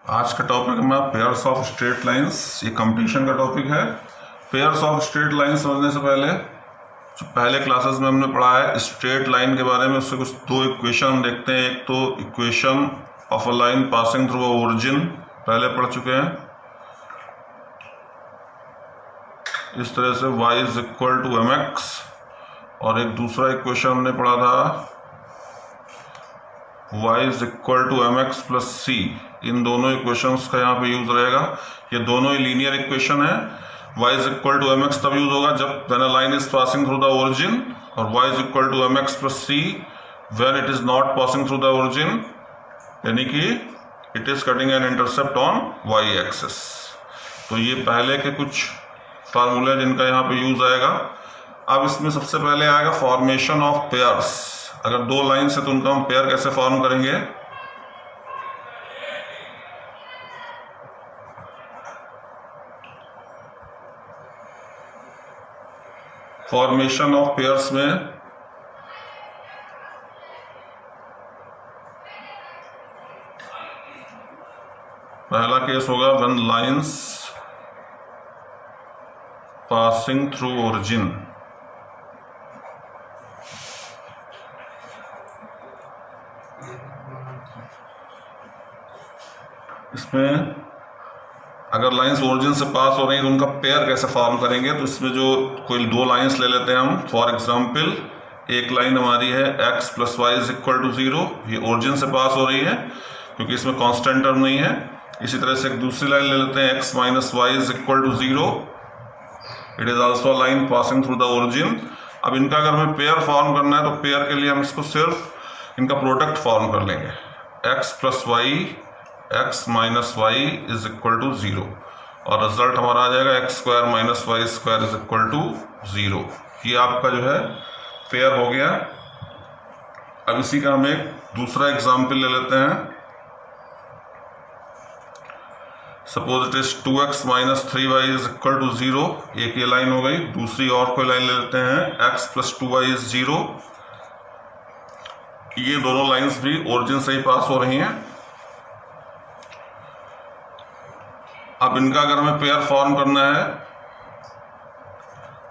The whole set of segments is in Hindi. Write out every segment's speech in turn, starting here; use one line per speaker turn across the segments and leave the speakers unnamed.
आज का टॉपिक हमारा पेयर्स ऑफ स्ट्रेट लाइंस। ये कंपटीशन का टॉपिक है। पेयर्स ऑफ स्ट्रेट लाइन समझने से पहले जो पहले क्लासेस में हमने पढ़ा है स्ट्रेट लाइन के बारे में, उससे कुछ दो इक्वेशन देखते हैं। एक तो equation of a line passing through a origin पहले पढ़ चुके हैं, इस तरह से y is equal to mx, और एक दूसरा इक्वेशन हमने पढ़ा था y is equal to mx plus c। इन दोनों इक्वेशंस का यहाँ पे यूज रहेगा। ये दोनों ही लीनियर इक्वेशन है। y is equal to mx तब यूज होगा जब when a line is passing through the origin, और y is equal to mx plus c when it is not passing through the origin, यानी कि it is cutting an intercept on y axis. तो ये पहले के कुछ फार्मूले जिनका यहाँ पे यूज आएगा। अब इसमें सबसे पहले आएगा फॉर्मेशन ऑफ पेयर्स। अगर दो लाइन्स है तो उनका हम पेयर कैसे फॉर्म करेंगे। फॉर्मेशन ऑफ पेयर्स में पहला केस होगा when lines passing through origin। इसमें अगर लाइंस ओरिजिन से पास हो रही हैं तो उनका पेयर कैसे फॉर्म करेंगे। तो इसमें जो कोई दो लाइंस ले लेते हैं हम। फॉर एग्जांपल एक लाइन हमारी है x plus y is equal to 0, ये ओरिजिन से पास हो रही है क्योंकि इसमें कांस्टेंट टर्म नहीं है। इसी तरह से एक दूसरी लाइन ले लेते हैं x minus y is equal to 0, it is also line passing through the origin. अब इनका अगर हमें पेयर फॉर्म करना है तो पेयर के लिए हम इसको सिर्फ इनका प्रोडक्ट फॉर्म कर लेंगे। x plus y x minus y is equal to 0, और रिजल्ट हमारा आ जाएगा x square minus y square is equal to 0। ये आपका जो है पेयर हो गया। अब इसी का हम एक दूसरा एग्जाम्पल ले लेते हैं। Suppose it is 2x minus 3y is equal to 0। एक ये लाइन हो गई। दूसरी और कोई लाइन ले लेते हैं x प्लस 2y इज 0। ये दोनों लाइंस भी ओरिजिन से ही पास हो रही हैं। अब इनका अगर हमें पेयर फॉर्म करना है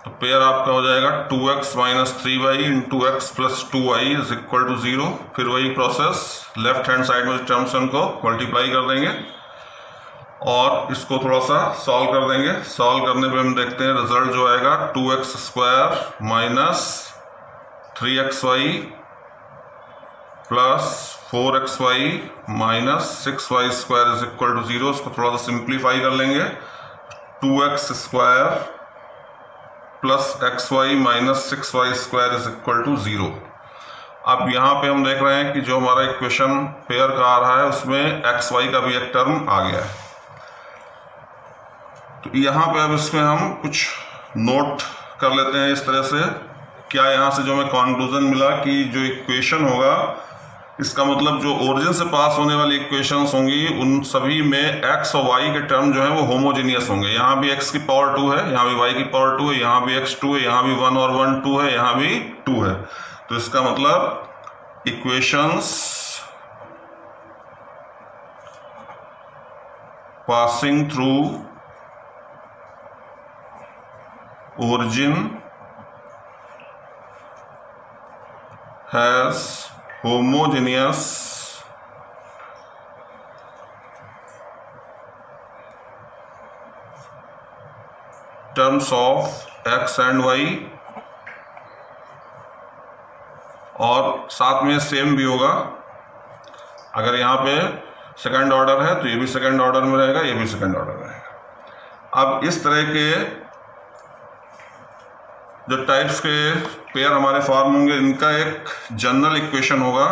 तो पेयर आपका हो जाएगा 2x minus 3y into x plus 2y is equal to 0। फिर वही प्रोसेस लेफ्ट हैंड साइड में टर्म्स उनको मल्टीप्लाई कर देंगे और इसको थोड़ा सा सॉल्व कर देंगे। सॉल्व करने पे हम देखते हैं रिजल्ट जो आएगा 2x square minus 3xy plus 4xy minus 6y square is equal to 0। इसको थोड़ा सा सिंप्लीफाई कर लेंगे। 2x square plus xy minus 6y square is equal to 0। अब यहाँ पे हम देख रहे हैं कि जो हमारा इक्वेशन पेयर का आ रहा है उसमें xy का भी एक टर्म आ गया है। तो यहाँ पे अब इसमें हम कुछ नोट कर लेते हैं इस तरह से। क्या यहाँ से जो हमें कंक्लूजन मिला कि जो इक्वेशन होगा, इसका मतलब जो ओरिजिन से पास होने वाली इक्वेशंस होंगी उन सभी में x और y के टर्म जो हैं वो होमोजेनियस होंगे। यहाँ भी x की पावर 2 है, यहाँ भी y की पावर 2 है, यहाँ भी x 2 है, यहाँ भी 1 और 1 2 है, यहाँ भी 2 है। तो इसका मतलब equations passing through origin has homogeneous terms of x and y, और साथ में सेम भी होगा। अगर यहाँ पे सेकंड ऑर्डर है तो ये भी सेकंड ऑर्डर में रहेगा, ये भी सेकंड ऑर्डर में रहेगा। अब इस तरह के जो टाइप्स के पेयर हमारे फॉर्म होंगे इनका एक जनरल इक्वेशन होगा।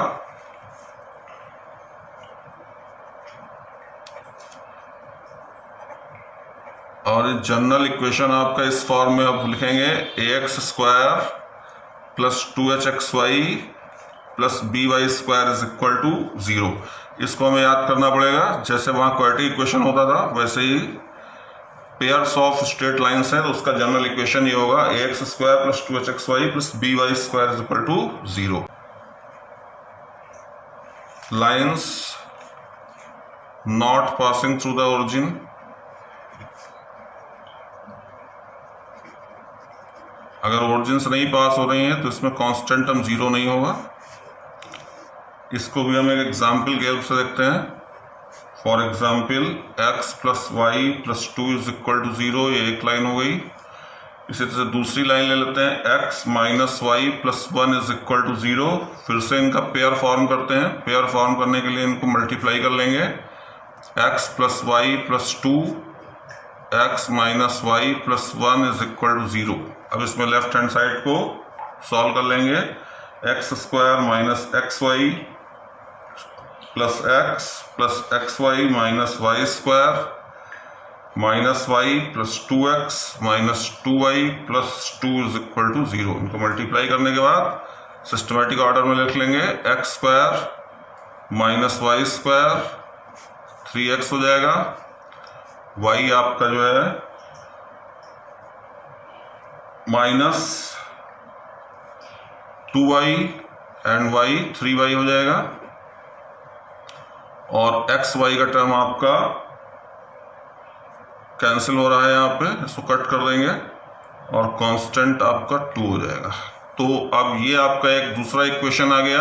और इस जनरल इक्वेशन आपका इस फॉर्म में आप लिखेंगे ax square plus 2hxy plus by square is equal to 0। इसको हमें याद करना पड़ेगा। जैसे वहाँ क्वाड्रेटिक इक्वेशन होता था वैसे ही पेयर्स ऑफ स्ट्रेट लाइंस है तो उसका जनरल इक्वेशन ये होगा ax square plus 2hxy plus by square is equal to 0। Lines not passing through the origin, अगर ओरिजिन से नहीं पास हो रही हैं तो इसमें कांस्टेंट टर्म 0 नहीं होगा। इसको भी हम एक एग्जाम्पल के हेल्प से देखते हैं। For example x plus y plus 2 is equal to 0, ये एक लाइन हो गई। इसी तरह से दूसरी लाइन ले लेते हैं, x minus y plus 1 is equal to 0। फिर से इनका पेयर फॉर्म करते हैं। पेयर फॉर्म करने के लिए इनको मल्टीप्लाई कर लेंगे, x plus y plus 2, x minus y plus 1 is equal to 0। अब इसमें लेफ्ट हैंड साइड को सॉल्व कर लेंगे, x square minus x y plus x y minus y square minus y plus 2x minus 2y plus 2 is equal to 0। इनको मल्टीप्लाई करने के बाद सिस्टमेटिक ऑर्डर में लिख लेंगे, x square minus y square 3x हो जाएगा, y आपका जो है minus 2y and y 3y हो जाएगा, और एक्स वाई का टर्म आपका कैंसिल हो रहा है, यहाँ पे इसको कट कर देंगे और कांस्टेंट आपका 2 हो जाएगा। तो अब ये आपका एक दूसरा इक्वेशन आ गया।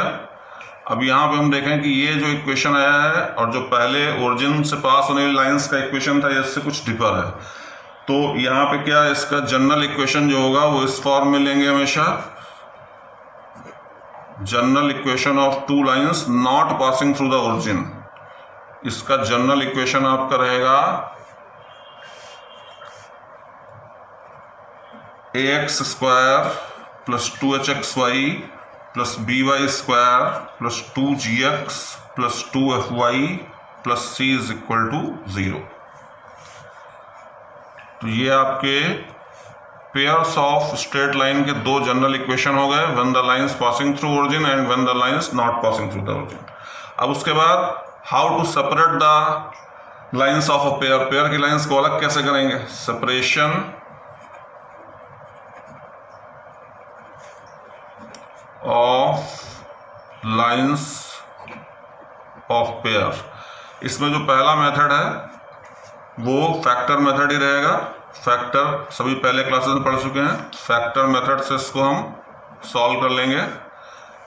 अब यहाँ पे हम देखें कि ये जो इक्वेशन आया है और जो पहले ओरिजिन से पास होने वाली लाइंस का इक्वेशन था, इससे कुछ डिफर है। तो यहाँ पे क्या, इसका जनरल इक्वेशन जो होगा वो इस फॉर्म में लेंगे हमेशा, general equation of two lines not passing through the origin. इसका जनरल इक्वेशन आपका रहेगा ax square plus 2hxy plus by square plus 2gx plus 2fy plus c is equal to 0। तो ये आपके पेयर्स ऑफ स्ट्रेट लाइन के दो जनरल इक्वेशन हो गए, when the lines passing through origin and when the lines not passing through the origin. अब उसके बाद how to separate the lines of a pair, pair की लाइंस को अलग कैसे करेंगे, separation of lines of pair. इसमें जो पहला मेथड है वो फैक्टर मेथड ही रहेगा। फैक्टर सभी पहले क्लासेस में पढ़ चुके हैं। फैक्टर मेथड से इसको हम सॉल्व कर लेंगे।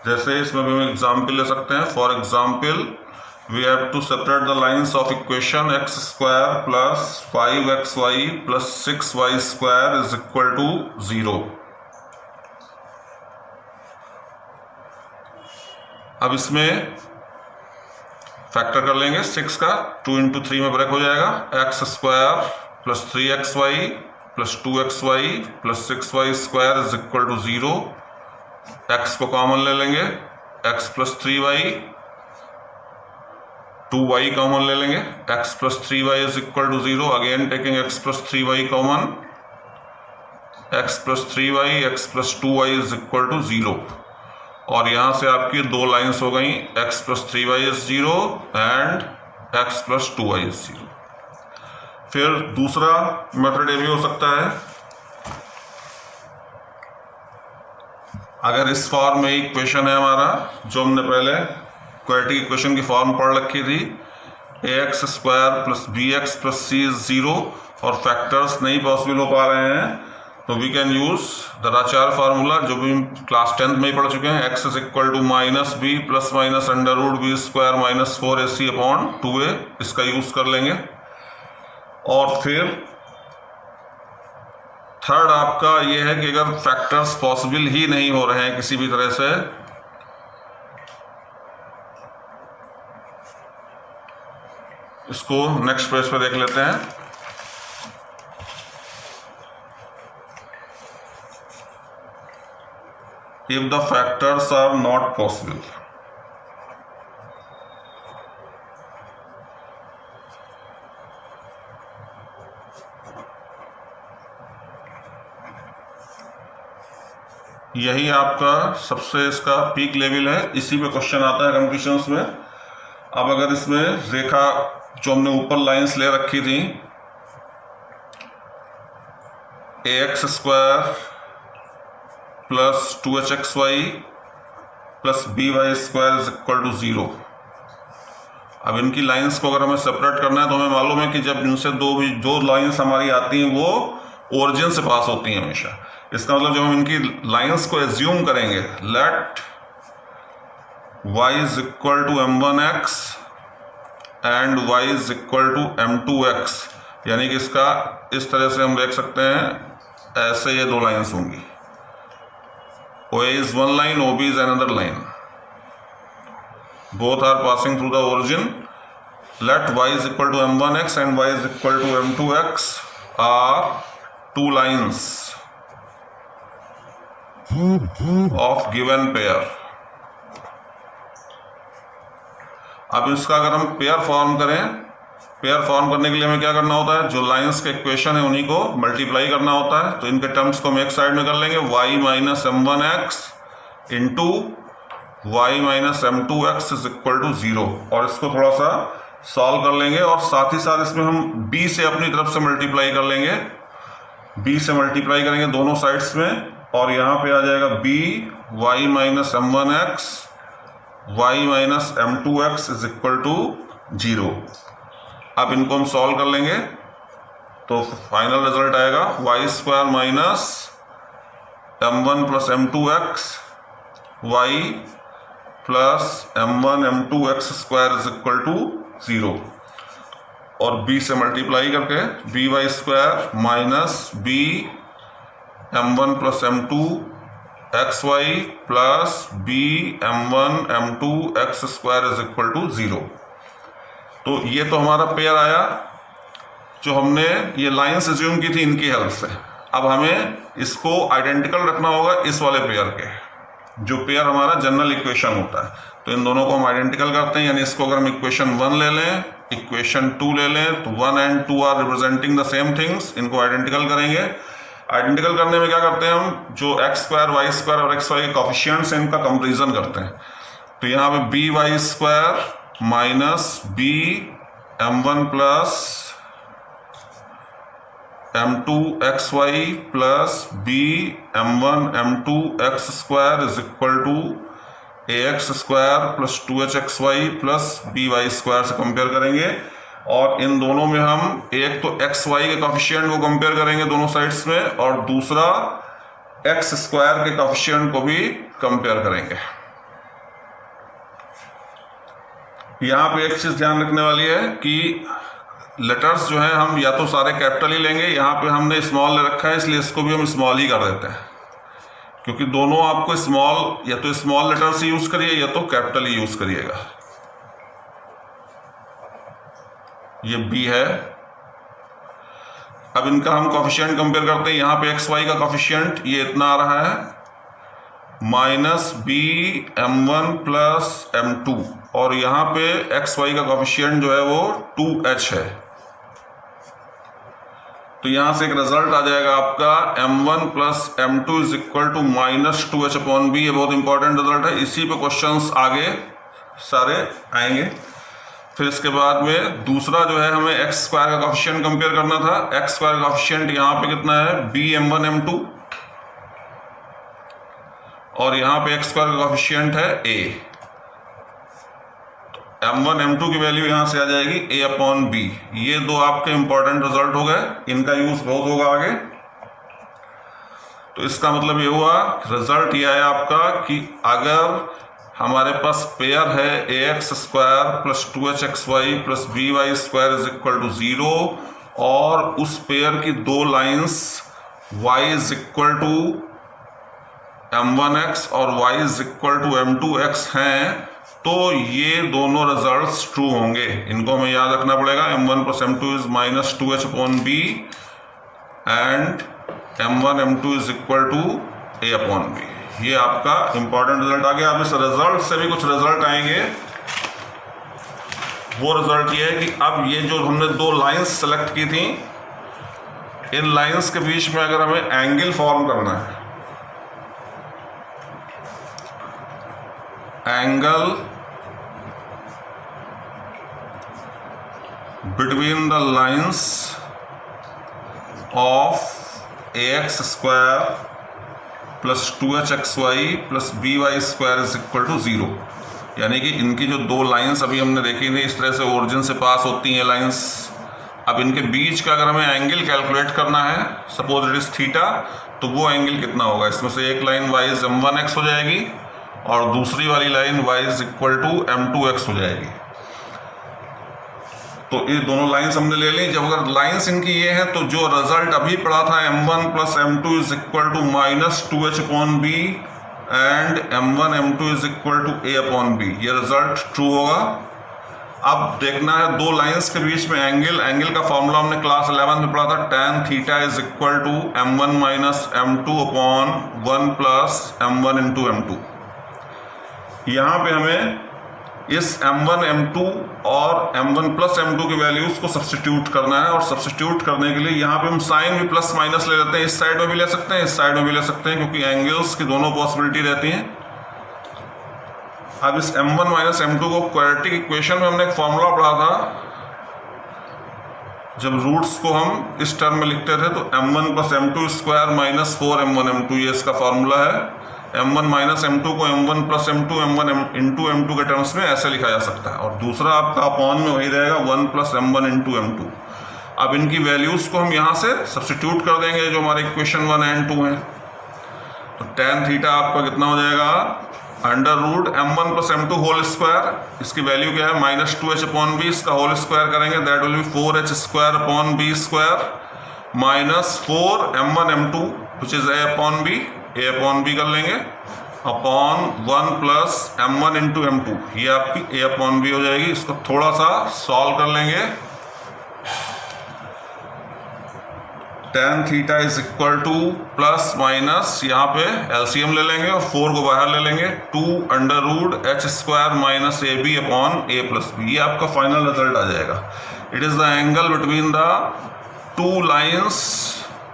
जैसे इसमें भी हम एग्जाम्पल ले सकते हैं। For example we have to separate the lines of equation x square plus 5xy plus 6y square is equal to 0। अब इसमें फैक्टर कर लेंगे 6 का, 2 इंटू 3 में ब्रेक हो जाएगा, x square plus 3xy plus 2xy plus 6y square is equal to 0। X को कॉमन ले लेंगे, x plus 3y, 2y common ले लेंगे, x plus 3y is equal to 0। Again taking x plus 3y common, x plus 3y, x plus 2y is equal to 0। और यहाँ से आपकी दो लाइंस हो गई, x plus 3y is 0 and x plus 2y is 0। फिर दूसरा मेथड ये भी हो सकता है, अगर इस फॉर्म में इक्वेशन है हमारा जो हमने पहले क्वाड्रेटिक इक्वेशन की फॉर्म पढ़ रखी थी, ax square plus bx plus c is 0 और फैक्टर्स नहीं पॉसिबल हो पा रहे हैं, तो वी कैन यूज द राचार फार्मूला जो भी क्लास 10th में ही पढ़ चुके हैं। x is equal to minus b plus minus under root b square minus 4ac upon 2a, इसका यूज कर लेंगे। और फिर थर्ड आपका ये है कि अगर फैक्टर्स पॉसिबल ही नहीं हो रहे हैं किसी भी तरह से, इसको नेक्स्ट पेज पे देख लेते हैं। If the factors are not possible, यही आपका सबसे इसका पीक लेवल है, इसी पे क्वेश्चन आता है कंपटीशंस में। अब अगर इसमें रेखा जो हमने ऊपर लाइंस ले रखी थी, ax square plus 2hxy plus by square is equal to 0, अब इनकी लाइंस को अगर हमें सेपरेट करना है तो हमें मालूम है कि जब इनसे दो लाइंस हमारी आती हैं वो ओरिजिन से पास होती हैं हमेशा। इसका मतलब जब हम इनकी लाइंस को एज्यूम करेंगे, let y is equal to m1x and y is equal to m2x, यानी कि इसका इस तरह से हम देख सकते हैं, ऐसे ये दो लाइंस होंगी, OA is one line, OB is another line, both are passing through the origin. Let y is equal to m1x and y is equal to m2x are two lines of given pair. अब इसका अगर हम पेयर फॉर्म करें, पेयर फॉर्म करने के लिए हमें क्या करना होता है, जो लाइंस के इक्वेशन है उन्हीं को मल्टीप्लाई करना होता है। तो इनके टर्म्स को हम एक साइड में कर लेंगे, y minus m1x into y minus m2x is equal to 0, और इसको थोड़ा सा सॉल्व कर लेंगे और साथ ही साथ इसमें हम b से अपनी तरफ से मल्टीप्लाई कर लेंगे, b से मल्टीप्लाई करेंगे दोनों साइड्स में, और यहाँ पे आ जाएगा b y minus m1x y minus m2x is equal to 0। अब इनको हम सॉल्व कर लेंगे तो फाइनल रिजल्ट आएगा y square minus m1 plus m2x y plus m1 m2x square is equal to 0, और b से मल्टीप्लाई करके b y square minus b m1 plus m2 x y plus b m1 m2 x square is equal to 0। तो ये तो हमारा पेयर आया जो हमने ये लाइंस एज्यूम की थी इनकी हेल्प से। अब हमें इसको आइडेंटिकल रखना होगा इस वाले पेयर के, जो पेयर हमारा जनरल इक्वेशन होता है। तो इन दोनों को हम आइडेंटिकल करते हैं, यानी इसको अगर हम इक्वेशन 1 ले लें, इक्वेशन 2 ले लें, तो 1 and 2 are representing the same things, इनको आइडेंटिकल करेंगे। आइडेंटिकल करने में क्या करते हैं हम, जो एक्स स्क्वायर वाई स्क्वायर और एक्स वाई के कोफिशिएंट्स हैं इनका कंपेरिजन करते हैं। तो यहाँ पे b y square minus b m1 plus m2 x y plus b m1 m2 x square is equal to ax square plus 2h x y plus b y square से कंपेयर करेंगे। और इन दोनों में हम एक तो एक्स वाई के कोफिशिएंट को कंपेयर करेंगे दोनों साइड्स में, और दूसरा एक्स स्क्वायर के कोफिशिएंट को भी कंपेयर करेंगे। यहाँ पे एक चीज ध्यान रखने वाली है कि लेटर्स जो है हम या तो सारे कैपिटल ही लेंगे, यहाँ पे हमने स्मॉल ले रखा है इसलिए इसको भी हम स्मॉल ही कर देते हैं, क्योंकि दोनों आपको स्मॉल, या तो स्मॉल लेटर्स यूज करिए या तो कैपिटल ही यूज करिएगा। ये b है। अब इनका हम कोफिशिएंट कंपेयर करते हैं, यहाँ पे एक्स वाई का कोफिशिएंट ये इतना आ रहा है minus b m1 plus m2, और यहाँ पे एक्स वाई का कोफिशिएंट जो है वो 2h है। तो यहाँ से एक रिजल्ट आ जाएगा आपका m1 plus m2 is equal to minus 2h upon b. ये बहुत इंपॉर्टेंट रिजल्ट है, इसी पे क्वेश्चंस आगे सारे आएंगे। फिर इसके बाद में दूसरा जो है हमें एक्स स्क्वायर का कोफिशिएंट कंपेयर करना था। एक्स स्क्वायर का कोफिशिएंट यहाँ पे कितना है, बी m1 m2, और यहाँ पे एक्स स्क्वायर का कोफिशिएंट है a। m1 m2 की वैल्यू यहाँ से आ जाएगी a अपॉन बी। ये दो आपके इंपॉर्टेंट रिजल्ट हो गए, इनका यूज बहुत होगा आगे। तो इसका मतलब ये हुआ, रिजल्ट ये आया आपका कि अगर हमारे पास पेयर है ax square plus 2h x y plus b y square is equal to 0, और उस पेयर की दो lines y is equal to m1x और y is equal to m2x हैं, तो ये दोनों रिजल्ट्स ट्रू होंगे। इनको हमें याद रखना पड़ेगा, m1 plus m2 is minus 2h upon b and m1 m2 is equal to a upon b. ये आपका इंपॉर्टेंट रिजल्ट आ गया। अब इस रिजल्ट से भी कुछ रिजल्ट आएंगे। वो रिजल्ट ये है कि अब ये जो हमने दो लाइंस सेलेक्ट की थी, इन लाइंस के बीच में अगर हमें एंगल फॉर्म करना है, angle between the lines of ax square plus 2h x y plus b y square is equal to 0, यानी कि इनकी जो दो लाइंस अभी हमने देखी थी, इस तरह से ओरिजिन से पास होती हैं लाइंस। अब इनके बीच का अगर हमें एंगल कैलकुलेट करना है, सपोज इट इज थीटा, तो वो एंगल कितना होगा? इसमें से एक लाइन y इज m1x हो जाएगी और दूसरी वाली line y is equal to m2x हो जाएगी। तो ये दोनों लाइंस हमने ले ली। जब अगर लाइंस इनकी ये है तो जो रिजल्ट अभी पड़ा था m1 plus m2 is equal to -2h upon b and m1 m2 is equal to a upon b, ये रिजल्ट ट्रू होगा। अब देखना है दो लाइंस के बीच में एंगल का फॉर्मूला हमने क्लास 11 में पढ़ा था, tan theta is equal to m1 minus m2 upon 1 plus m1 into m2। यहाँ पे हमें इस m1 m2 और m1 प्लस m2 की वैल्यूज को सब्स्टिट्यूट करना है, और सब्स्टिट्यूट करने के लिए यहाँ पे हम साइन भी प्लस माइनस ले लेते हैं। इस साइड में भी ले सकते हैं, इस साइड में भी ले सकते हैं, क्योंकि एंगल्स की दोनों पॉसिबिलिटी रहती हैं। अब इस m1 माइनस m2 को क्वाड्रेटिक इक्वेशन में हमने एक फॉर्मूला पढ़ा था, जब रूट्स को हम इस टर्म में लिखते थे तो m1 plus m2 square minus 4m1 m2, ये इसका फॉर्मूला है। m1 माइनस m2 को m1 plus m2 m1 into m2 के टर्म्स में ऐसे लिखा जा सकता है, और दूसरा आपका अपॉन में वही रहेगा 1 प्लस m1 इंटू m2। अब इनकी वैल्यूज को हम यहाँ से सब्स्टिट्यूट कर देंगे जो हमारे इक्वेशन 1 एंड 2 हैं। तो tan थीटा आपका कितना हो जाएगा? Under root m1 plus m2 whole square, इसकी वैल्यू क्या है? -2h अपॉन b, इसका होल स्क्वायर करेंगे that will be 4h square upon b square minus 4m1 m2 which is a upon b कर लेंगे upon 1 plus m1 into m2, ये आपकी a अपॉन b हो जाएगी। इसको थोड़ा सा सॉल्व कर लेंगे। tan theta is equal two plus minus, यहाँ पे एलसीएम ले लेंगे और 4 को बाहर ले लेंगे, 2 under root h square minus A B upon a plus b, ये आपका फाइनल रिजल्ट आ जाएगा। It is the angle between the two lines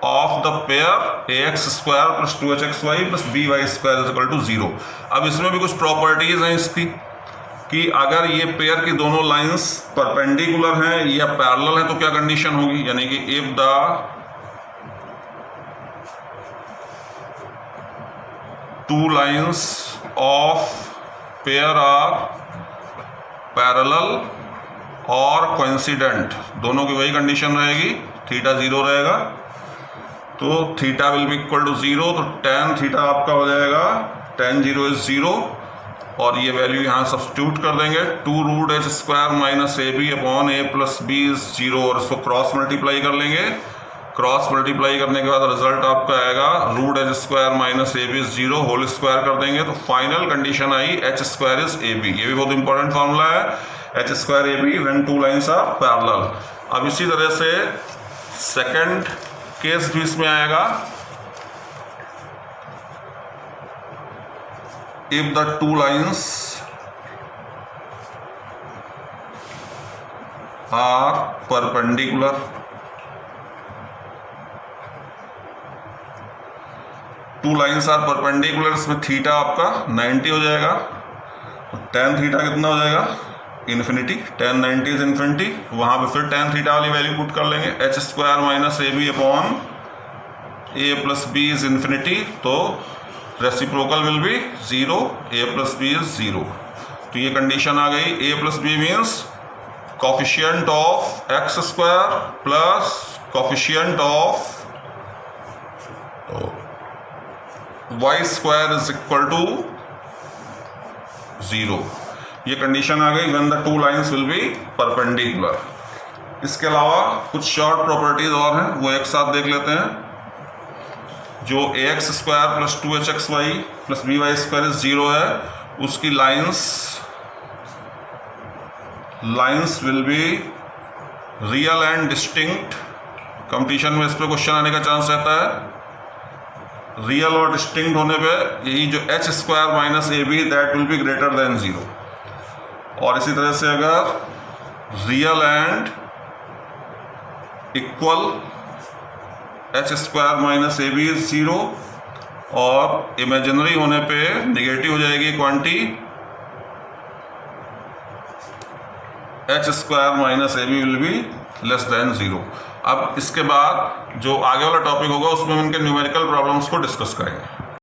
of the pair ax square plus 2hxy plus by square is equal to 0। अब इसमें भी कुछ प्रॉपर्टीज हैं इसकी, कि अगर ये पेयर की दोनों लाइंस परपेंडिकुलर हैं या पैरेलल हैं तो क्या कंडीशन होगी, यानी कि if the two lines of pair are parallel और coincident, दोनों की वही कंडीशन रहेगी, थीटा 0 रहेगा, तो theta will be equal to 0। तो tan थीटा आपका हो जाएगा tan 0 इज 0, और ये वैल्यू यहाँ सब्स्टिट्यूट कर देंगे, 2 root h square minus A B upon a plus B is 0, और इसको क्रॉस मल्टीप्लाई कर लेंगे। क्रॉस मल्टीप्लाई करने के बाद रिजल्ट आपका आएगा root h square minus A b is 0, whole square कर देंगे तो फाइनल कंडीशन आई h square is a b. ये भी बहुत इंपॉर्टेंट फॉर्मूला है, h square a b when two lines are parallel. अब इसी तरह से सेकंड केस भी इसमें आएगा, if the two lines are perpendicular, two lines are perpendicular, इसमें थीटा आपका 90 हो जाएगा, तो tan थीटा कितना हो जाएगा? Infinity, tan 90 is infinity. वहाँ पे फिर tan थीटा वाली वैल्यू पुट कर लेंगे, H square minus A B upon A plus B is infinity, तो reciprocal will be 0, A plus B is 0। तो ये कंडीशन आ गई, A plus B means coefficient of X square plus coefficient of y square is equal to 0। ये कंडीशन आ गई when the two lines will be perpendicular. इसके अलावा कुछ शॉर्ट प्रॉपर्टीज और हैं, वो एक साथ देख लेते हैं। जो ax square plus 2hxy plus by square is 0 है, उसकी lines will be real and distinct. Competition में इस पर क्वेश्चन आने का चांस रहता है। रियल और डिस्टिंक्ट होने पे यही जो h square minus A b that will be greater than 0, और इसी तरह से अगर real and equal h square minus A b is 0, और इमेजिनरी होने पे निगेटिव हो जाएगी quantity h square minus A b will be less than 0। अब इसके बाद जो आगे वाला टॉपिक होगा उसमें हम इनके न्यूमेरिकल प्रॉब्लम्स को डिस्कस करेंगे।